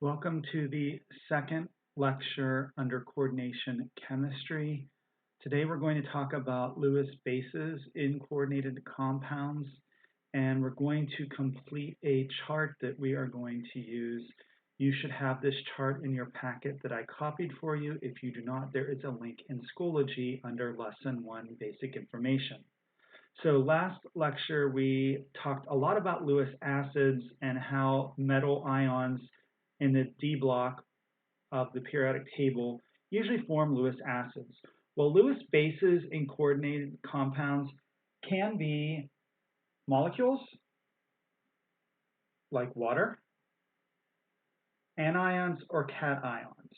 Welcome to the second lecture under Coordination Chemistry. Today we're going to talk about Lewis bases in coordinated compounds, and we're going to complete a chart that we are going to use. You should have this chart in your packet that I copied for you. If you do not, there is a link in Schoology under Lesson 1, Basic Information. So last lecture we talked a lot about Lewis acids and how metal ions in the D block of the periodic table usually form Lewis acids. Well, Lewis bases in coordinated compounds can be molecules like water, anions, or cations.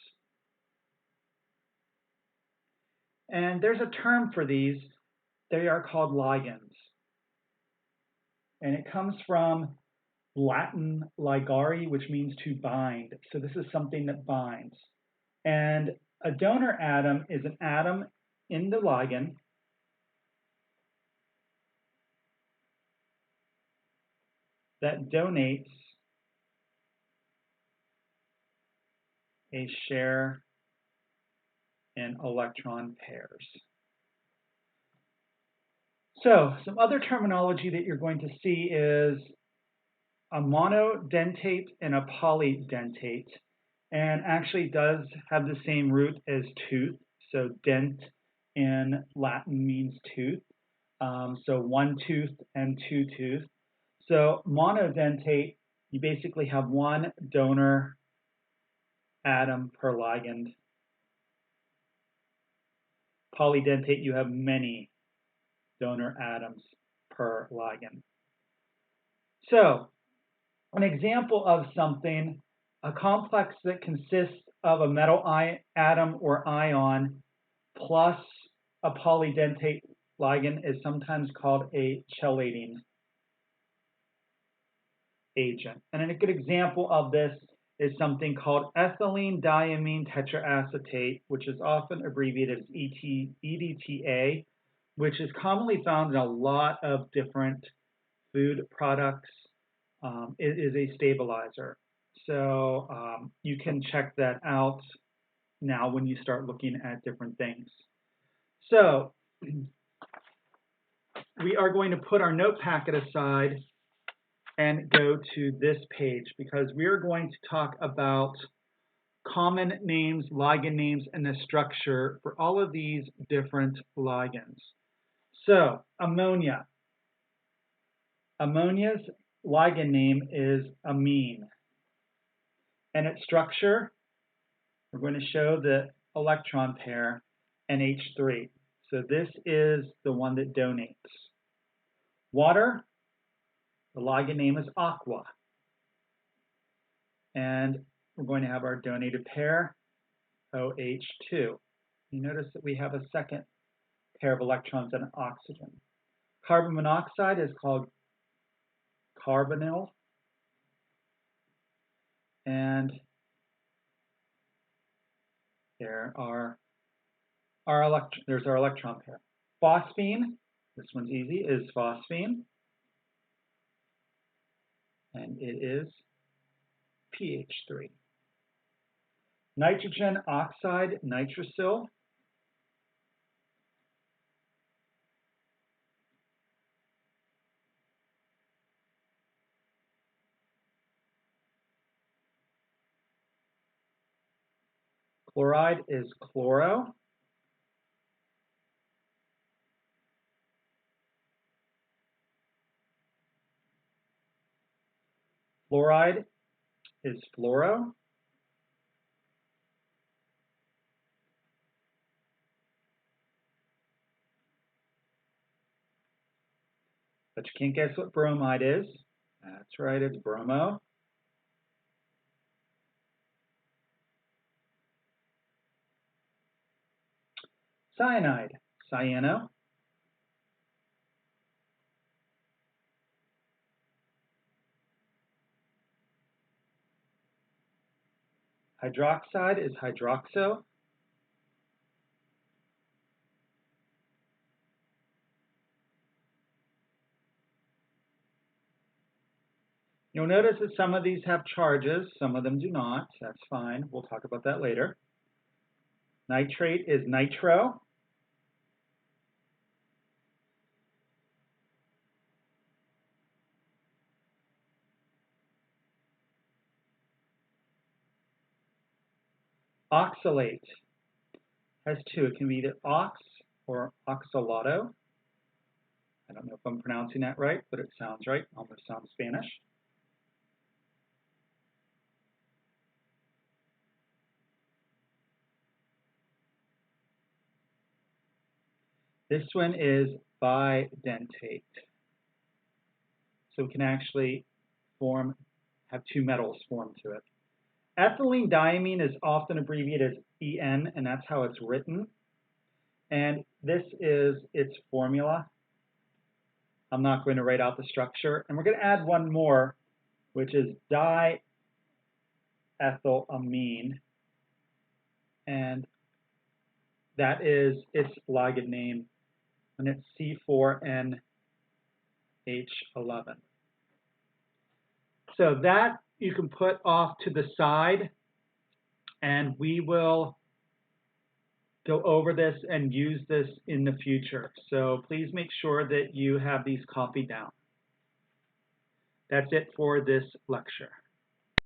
And there's a term for these. They are called ligands. And it comes from Latin ligare, which means to bind. So this is something that binds. And a donor atom is an atom in the ligand that donates a share in electron pairs. So some other terminology that you're going to see is a monodentate and a polydentate, and actually does have the same root as tooth. So dent in Latin means tooth. So one tooth and two tooth. So monodentate, you basically have one donor atom per ligand. Polydentate, you have many donor atoms per ligand. So an example of something, a complex that consists of a metal atom or ion plus a polydentate ligand is sometimes called a chelating agent. And a good example of this is something called ethylene diamine tetraacetate, which is often abbreviated as EDTA, which is commonly found in a lot of different food products. It is a stabilizer. So you can check that out now when you start looking at different things. So we are going to put our note packet aside and go to this page because we are going to talk about common names, ligand names, and the structure for all of these different ligands. So ammonia. Ammonia's ligand name is amine. And its structure, we're going to show the electron pair NH3. So this is the one that donates. Water, the ligand name is aqua. And we're going to have our donated pair, OH2. You notice that we have a second pair of electrons and an oxygen. Carbon monoxide is called carbonyl. And there's our electron pair. Phosphine, this one's easy, is phosphine. And it is pH3. Nitrogen oxide, nitrosyl. Chloride is chloro. Fluoride is fluoro. But you can't guess what bromide is. That's right, it's bromo. Cyanide, cyano. Hydroxide is hydroxo. You'll notice that some of these have charges, some of them do not. That's fine. We'll talk about that later. Nitrate is nitro. Oxalate has two. It can be either ox or oxalato. I don't know if I'm pronouncing that right, but it sounds right. Almost sounds Spanish. This one is bidentate. So it can actually have two metals form to it. Ethylene diamine is often abbreviated as EN, and that's how it's written. And this is its formula. I'm not going to write out the structure. And we're going to add one more, which is diethylamine. And that is its ligand name, and it's C4NH11. So that you can put off to the side, and we will go over this and use this in the future. So please make sure that you have these copied down. That's it for this lecture.